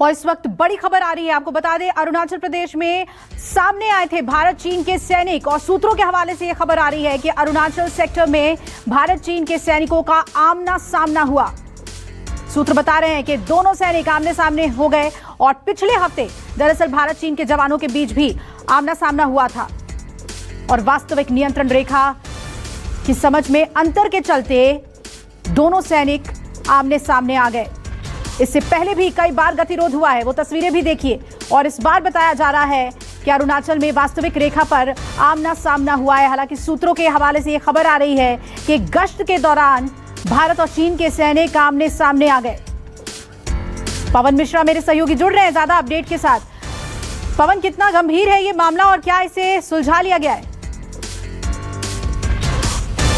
और इस वक्त बड़ी खबर आ रही है, आपको बता दें अरुणाचल प्रदेश में सामने आए थे भारत चीन के सैनिक और सूत्रों के हवाले से यह खबर आ रही है कि अरुणाचल सेक्टर में भारत चीन के सैनिकों का आमना सामना हुआ। सूत्र बता रहे हैं कि दोनों सैनिक आमने सामने हो गए और पिछले हफ्ते दरअसल भारत चीन के जवानों के बीच भी आमना सामना हुआ था और वास्तविक नियंत्रण रेखा की समझ में अंतर के चलते दोनों सैनिक आमने सामने आ गए। इससे पहले भी कई बार गतिरोध हुआ है, वो तस्वीरें भी देखिए। और इस बार बताया जा रहा है कि अरुणाचल में वास्तविक रेखा पर आमना सामना हुआ है। हालांकि सूत्रों के हवाले से यह खबर आ रही है कि गश्त के दौरान भारत और चीन के सैनिक आमने सामने आ गए। पवन मिश्रा मेरे सहयोगी जुड़ रहे हैं ज्यादा अपडेट के साथ। पवन, कितना गंभीर है ये मामला और क्या इसे सुलझा लिया गया है?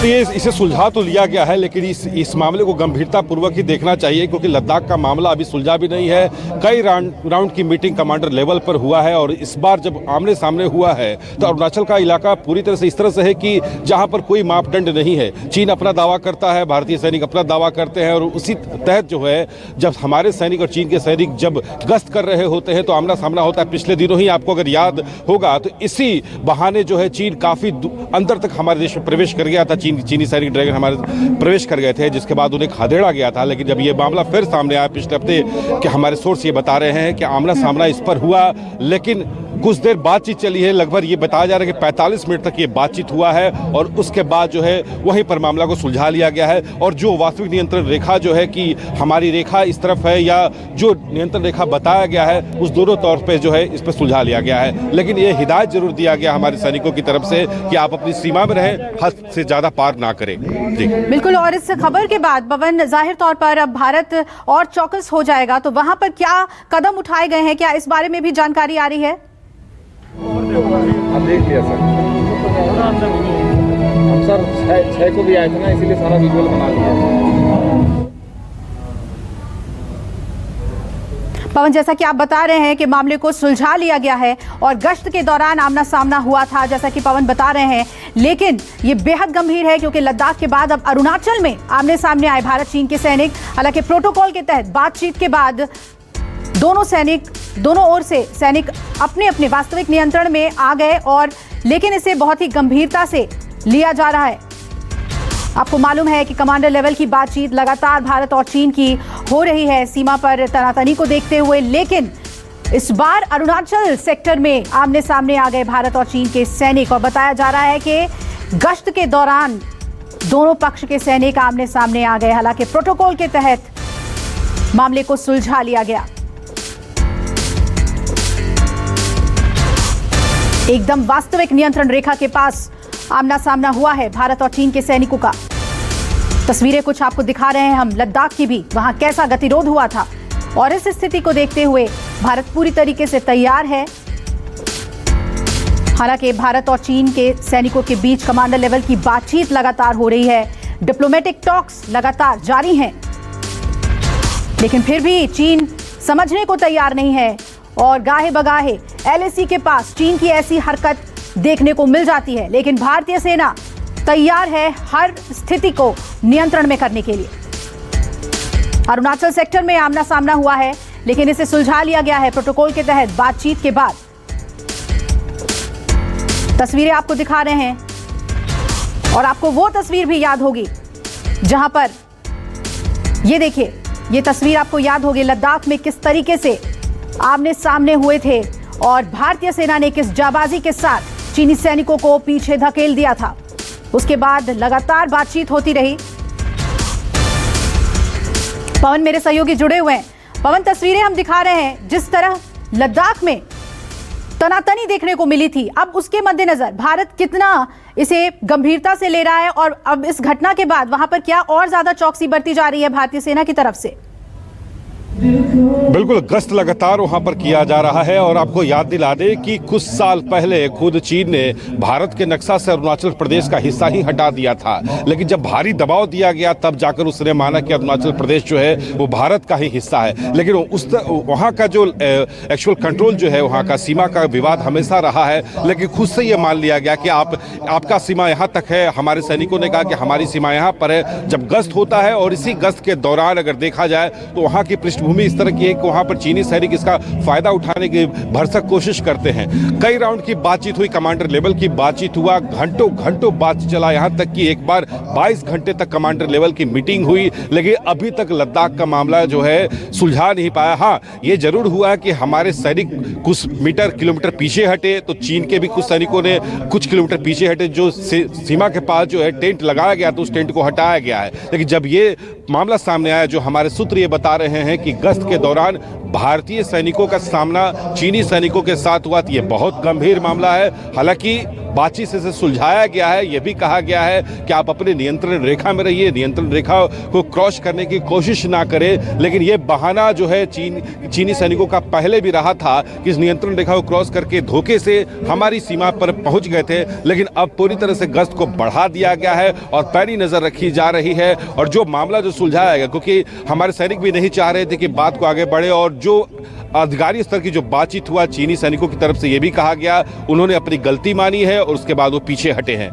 इसे सुलझा तो लिया गया है, लेकिन इस मामले को गंभीरता पूर्वक ही देखना चाहिए, क्योंकि लद्दाख का मामला अभी सुलझा भी नहीं है। कई राउंड की मीटिंग कमांडर लेवल पर हुआ है और इस बार जब आमने सामने हुआ है तो अरुणाचल का इलाका पूरी तरह से इस तरह से है कि जहां पर कोई मापदंड नहीं है। चीन अपना दावा करता है, भारतीय सैनिक अपना दावा करते हैं और उसी तहत जो है जब हमारे सैनिक और चीन के सैनिक जब गश्त कर रहे होते हैं तो आमना सामना होता है। पिछले दिनों ही आपको अगर याद होगा तो इसी बहाने जो है चीन काफी अंदर तक हमारे देश में प्रवेश कर गया था। चीनी सैनिक ड्रैगन हमारे प्रवेश कर गए थे, जिसके बाद उन्हें खदेड़ा गया था। लेकिन जब ये मामला फिर सामने आया पिछले हफ्ते कि हमारे सोर्स ये बता रहे हैं कि आमना सामना इस पर हुआ, लेकिन कुछ देर बातचीत चली है। लगभग ये बताया जा रहा है कि 45 मिनट तक ये बातचीत हुआ है और उसके बाद जो है वहीं पर मामला को सुलझा लिया गया है। और जो वास्तविक नियंत्रण रेखा जो है कि हमारी रेखा इस तरफ है या जो नियंत्रण रेखा बताया गया है उस दोनों तौर पे जो है इस पर सुलझा लिया गया है। लेकिन ये हिदायत जरूर दिया गया हमारे सैनिकों की तरफ से कि आप अपनी सीमा में रहें, हद से ज्यादा पार ना करें। जी बिल्कुल। और इस खबर के बाद पवन, जाहिर तौर पर अब भारत और चौकस हो जाएगा, तो वहां पर क्या कदम उठाए गए हैं, क्या इस बारे में भी जानकारी आ रही है? देख लिया सर, हम सर 6 को भी आए थे ना, इसीलिए सारा विजुअल बना लिया। पवन, जैसा कि आप बता रहे हैं कि मामले को सुलझा लिया गया है और गश्त के दौरान आमना सामना हुआ था, जैसा कि पवन बता रहे हैं, लेकिन ये बेहद गंभीर है क्योंकि लद्दाख के बाद अब अरुणाचल में आमने सामने आए भारत चीन के सैनिक। हालांकि प्रोटोकॉल के तहत बातचीत के बाद दोनों ओर से सैनिक अपने अपने वास्तविक नियंत्रण में आ गए और लेकिन इसे बहुत ही गंभीरता से लिया जा रहा है। आपको मालूम है कि कमांडर लेवल की बातचीत लगातार भारत और चीन की हो रही है सीमा पर तनातनी को देखते हुए, लेकिन इस बार अरुणाचल सेक्टर में आमने सामने आ गए भारत और चीन के सैनिक और बताया जा रहा है कि गश्त के दौरान दोनों पक्ष के सैनिक आमने सामने आ गए। हालांकि प्रोटोकॉल के तहत मामले को सुलझा लिया गया। एकदम वास्तविक नियंत्रण रेखा के पास आमना सामना हुआ है भारत और चीन के सैनिकों का। तस्वीरें कुछ आपको दिखा रहे हैं हम लद्दाख की भी, वहां कैसा गतिरोध हुआ था और इस स्थिति को देखते हुए भारत पूरी तरीके से तैयार है। हालांकि भारत और चीन के सैनिकों के बीच कमांडर लेवल की बातचीत लगातार हो रही है, डिप्लोमेटिक टॉक्स लगातार जारी हैं, लेकिन फिर भी चीन समझने को तैयार नहीं है और गाहे बगाहे LAC के पास चीन की ऐसी हरकत देखने को मिल जाती है। लेकिन भारतीय सेना तैयार है हर स्थिति को नियंत्रण में करने के लिए। अरुणाचल सेक्टर में आमना सामना हुआ है, लेकिन इसे सुलझा लिया गया है प्रोटोकॉल के तहत बातचीत के बाद। तस्वीरें आपको दिखा रहे हैं और आपको वो तस्वीर भी याद होगी जहां पर ये देखिए, ये तस्वीर आपको याद होगी लद्दाख में किस तरीके से आमने सामने हुए थे और भारतीय सेना ने किस जाबाजी के साथ चीनी सैनिकों को पीछे धकेल दिया था। उसके बाद लगातार बातचीत होती रही। पवन मेरे सहयोगी जुड़े हुए हैं। पवन, तस्वीरें हम दिखा रहे हैं जिस तरह लद्दाख में तनातनी देखने को मिली थी, अब उसके मद्देनजर भारत कितना इसे गंभीरता से ले रहा है और अब इस घटना के बाद वहां पर क्या और ज्यादा चौकसी बरती जा रही है भारतीय सेना की तरफ से? बिल्कुल, गश्त लगातार वहां पर किया जा रहा है और आपको याद दिला दे कि कुछ साल पहले खुद चीन ने भारत के नक्शा से अरुणाचल प्रदेश का हिस्सा ही हटा दिया था। लेकिन जब भारी दबाव दिया गया तब जाकर उसने माना कि अरुणाचल प्रदेश जो है वो भारत का ही हिस्सा है। लेकिन वहां का जो एक्चुअल कंट्रोल जो है, वहां का सीमा का विवाद हमेशा रहा है। लेकिन खुद से ये मान लिया गया कि आपका सीमा यहाँ तक है। हमारे सैनिकों ने कहा कि हमारी सीमा यहाँ पर है। जब गश्त होता है और इसी गश्त के दौरान अगर देखा जाए तो वहाँ की पृष्ठभूमि इस तरह की है कि वहां पर चीनी सैनिक इसका फायदा उठाने की भरसक कोशिश करते हैं। कई राउंड की बातचीत हुई, कमांडर लेवल की बातचीत हुआ, घंटों घंटों बातचीत चला, यहां तक कि एक बार 22 घंटे तक कमांडर लेवल की मीटिंग हुई, लेकिन अभी तक लद्दाख का मामला जो है सुलझा नहीं पाया। हाँ, ये जरूर हुआ कि हमारे सैनिक कुछ किलोमीटर पीछे हटे, तो चीन के भी कुछ सैनिकों ने कुछ किलोमीटर पीछे हटे, जो सीमा के पास जो है टेंट लगाया गया तो उस टेंट को हटाया गया है। लेकिन जब ये मामला सामने आया, जो हमारे सूत्र ये बता रहे हैं कि गश्त के दौरान भारतीय सैनिकों का सामना चीनी सैनिकों के साथ हुआ, तो ये बहुत गंभीर मामला है। हालांकि बातचीत से सुलझाया गया है, यह भी कहा गया है कि आप अपने नियंत्रण रेखा में रहिए, नियंत्रण रेखा को क्रॉस करने की कोशिश ना करें। लेकिन यह बहाना जो है चीनी सैनिकों का पहले भी रहा था कि इस नियंत्रण रेखा को क्रॉस करके धोखे से हमारी सीमा पर पहुंच गए थे, लेकिन अब पूरी तरह से गश्त को बढ़ा दिया गया है और पैनी नजर रखी जा रही है। और जो मामला जो सुलझाया गया, क्योंकि हमारे सैनिक भी नहीं चाह रहे थे कि बात को आगे बढ़े, और जो अधिकारी स्तर की जो बातचीत हुआ चीनी सैनिकों की तरफ से यह भी कहा गया उन्होंने अपनी गलती मानी है और उसके बाद वो पीछे हटे हैं।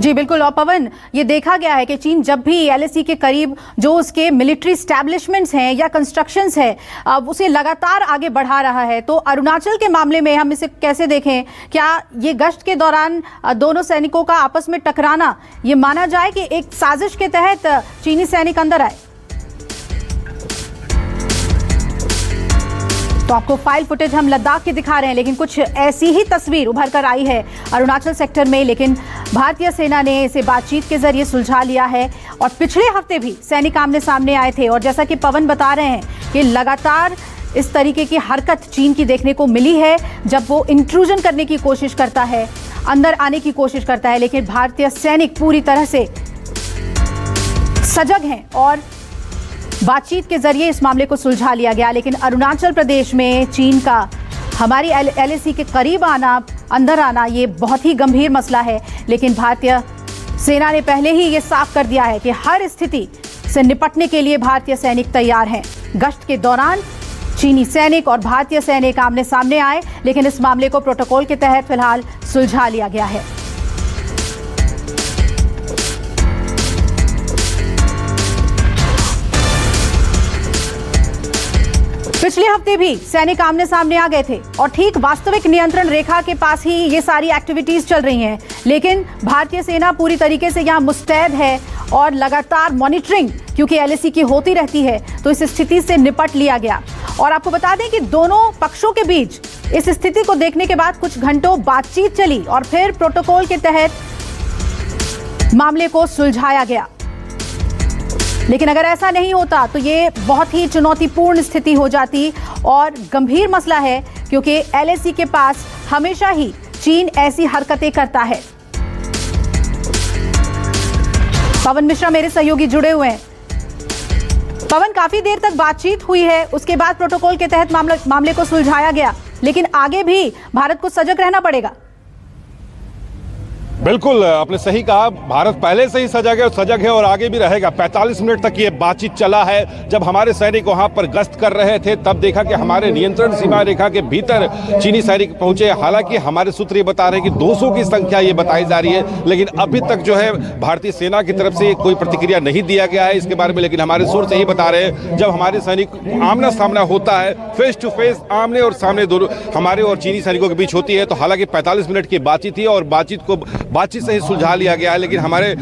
जी बिल्कुल। और पवन, ये देखा गया है कि चीन जब भी एलएसी के करीब जो उसके मिलिट्री स्टैब्लिशमेंट्स हैं या कंस्ट्रक्शंस है, उसे लगातार आगे बढ़ा रहा है। तो अरुणाचल के मामले में हम इसे कैसे देखें? क्या ये गश्त के दौरान दोनों सैनिकों का आपस में टकराना ये माना जाए कि एक साजिश के तहत चीनी सैनिक अंदर आए? तो आपको फाइल फुटेज हम लद्दाख की दिखा रहे हैं, लेकिन कुछ ऐसी ही तस्वीर उभर कर आई है अरुणाचल सेक्टर में, लेकिन भारतीय सेना ने इसे बातचीत के जरिए सुलझा लिया है। और पिछले हफ्ते भी सैनिक आमने सामने आए थे, और जैसा कि पवन बता रहे हैं कि लगातार इस तरीके की हरकत चीन की देखने को मिली है, जब वो इंट्रूजन करने की कोशिश करता है, अंदर आने की कोशिश करता है, लेकिन भारतीय सैनिक पूरी तरह से सजग हैं और बातचीत के जरिए इस मामले को सुलझा लिया गया। लेकिन अरुणाचल प्रदेश में चीन का हमारी एलएसी के करीब आना, अंदर आना, ये बहुत ही गंभीर मसला है। लेकिन भारतीय सेना ने पहले ही ये साफ कर दिया है कि हर स्थिति से निपटने के लिए भारतीय सैनिक तैयार हैं। गश्त के दौरान चीनी सैनिक और भारतीय सैनिक आमने सामने आए, लेकिन इस मामले को प्रोटोकॉल के तहत फिलहाल सुलझा लिया गया है। पिछले हफ्ते भी सैनिक आमने सामने आ गए थे और ठीक वास्तविक नियंत्रण रेखा के पास ही ये सारी एक्टिविटीज चल रही हैं, लेकिन भारतीय सेना पूरी तरीके से यहाँ मुस्तैद है और लगातार मॉनिटरिंग क्योंकि एलएसी की होती रहती है, तो इस स्थिति से निपट लिया गया। और आपको बता दें कि दोनों पक्षों के बीच इस स्थिति को देखने के बाद कुछ घंटों बातचीत चली और फिर प्रोटोकॉल के तहत मामले को सुलझाया गया। लेकिन अगर ऐसा नहीं होता तो ये बहुत ही चुनौतीपूर्ण स्थिति हो जाती और गंभीर मसला है, क्योंकि एलएसी के पास हमेशा ही चीन ऐसी हरकतें करता है। पवन मिश्रा मेरे सहयोगी जुड़े हुए हैं। पवन, काफी देर तक बातचीत हुई है, उसके बाद प्रोटोकॉल के तहत मामले को सुलझाया गया, लेकिन आगे भी भारत को सजग रहना पड़ेगा। बिल्कुल, आपने सही कहा, भारत पहले से ही सजग है और आगे भी रहेगा। 45 मिनट तक ये बातचीत चला है। जब हमारे सैनिक वहां पर गश्त कर रहे थे तब देखा कि हमारे नियंत्रण सीमा रेखा के भीतर चीनी सैनिक पहुंचे। हालांकि हमारे सूत्र ये बता रहे हैं कि 200 की संख्या ये बताई जा रही है, लेकिन अभी तक जो है भारतीय सेना की तरफ से कोई प्रतिक्रिया नहीं दिया गया है इसके बारे में। लेकिन हमारे सूत्र यही बता रहे हैं, जब हमारे सैनिक आमना सामना होता है, फेस टू फेस, आमने और सामने दोनों हमारे और चीनी सैनिकों के बीच होती है, तो हालांकि 45 मिनट की बातचीत थी और बातचीत से ही सुलझा लिया गया है। लेकिन हमारे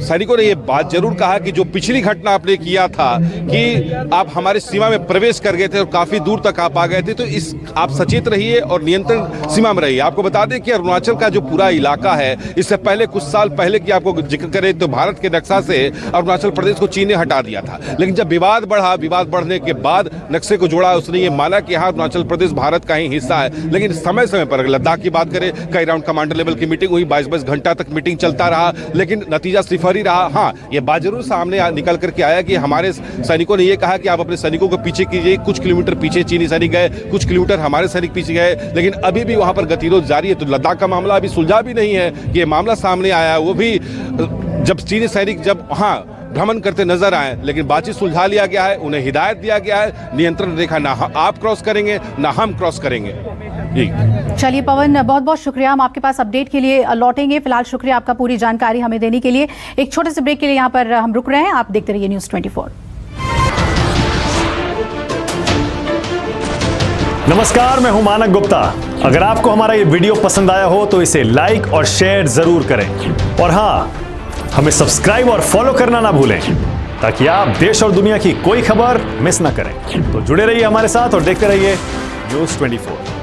सैनिकों ने यह बात जरूर कहा कि जो पिछली घटना आपने किया था कि आप हमारे सीमा में प्रवेश कर गए थे और काफी दूर तक आप आ गए थे, तो इस आप सचेत रहिए और नियंत्रण सीमा में रहिए। आपको बता दें कि अरुणाचल का जो पूरा इलाका है, इससे पहले कुछ साल पहले की आपको जिक्र करें तो भारत के नक्शा से अरुणाचल प्रदेश को चीन ने हटा दिया था। लेकिन जब विवाद बढ़ने के बाद नक्शे को जोड़ा, उसने ये माना कि हाँ, अरुणाचल प्रदेश भारत का ही हिस्सा है। लेकिन समय समय पर लद्दाख की बात करें, कई राउंड कमांडर लेवल की मीटिंग हुई, 22 घंटा तक मीटिंग चलता रहा, लेकिन नतीजा सिफर ही रहा। हाँ, ये बात जरूर सामने निकल करके आया कि हमारे सैनिकों ने ये कहा कि आप अपने सैनिकों को पीछे कीजिए। कुछ किलोमीटर पीछे चीनी सैनिक गए, कुछ किलोमीटर हमारे सैनिक पीछे गए, लेकिन अभी भी वहां पर गतिरोध जारी है। तो लद्दाख का मामला अभी सुलझा भी नहीं है। ये मामला सामने आया, वो भी जब चीनी सैनिक भ्रमण करते नजर आए, लेकिन बातचीत सुलझा लिया गया है। उन्हें हिदायत दिया गया है, नियंत्रण रेखा ना आप क्रॉस करेंगे ना हम क्रॉस करेंगे। चलिए पवन, बहुत बहुत शुक्रिया। हम आपके पास अपडेट के लिए लौटेंगे। फिलहाल शुक्रिया आपका पूरी जानकारी हमें देने के लिए। एक छोटे से ब्रेक के लिए यहाँ पर हम रुक रहे हैं। आप देखते रहिए News 24। नमस्कार, मैं हूं मानक गुप्ता। अगर आपको हमारा ये वीडियो पसंद आया हो तो इसे लाइक और शेयर जरूर करें और हां, हमें सब्सक्राइब और फॉलो करना ना भूलें ताकि आप देश और दुनिया की कोई खबर मिस ना करें। तो जुड़े रहिए हमारे साथ और देखते रहिए न्यूज़ 24।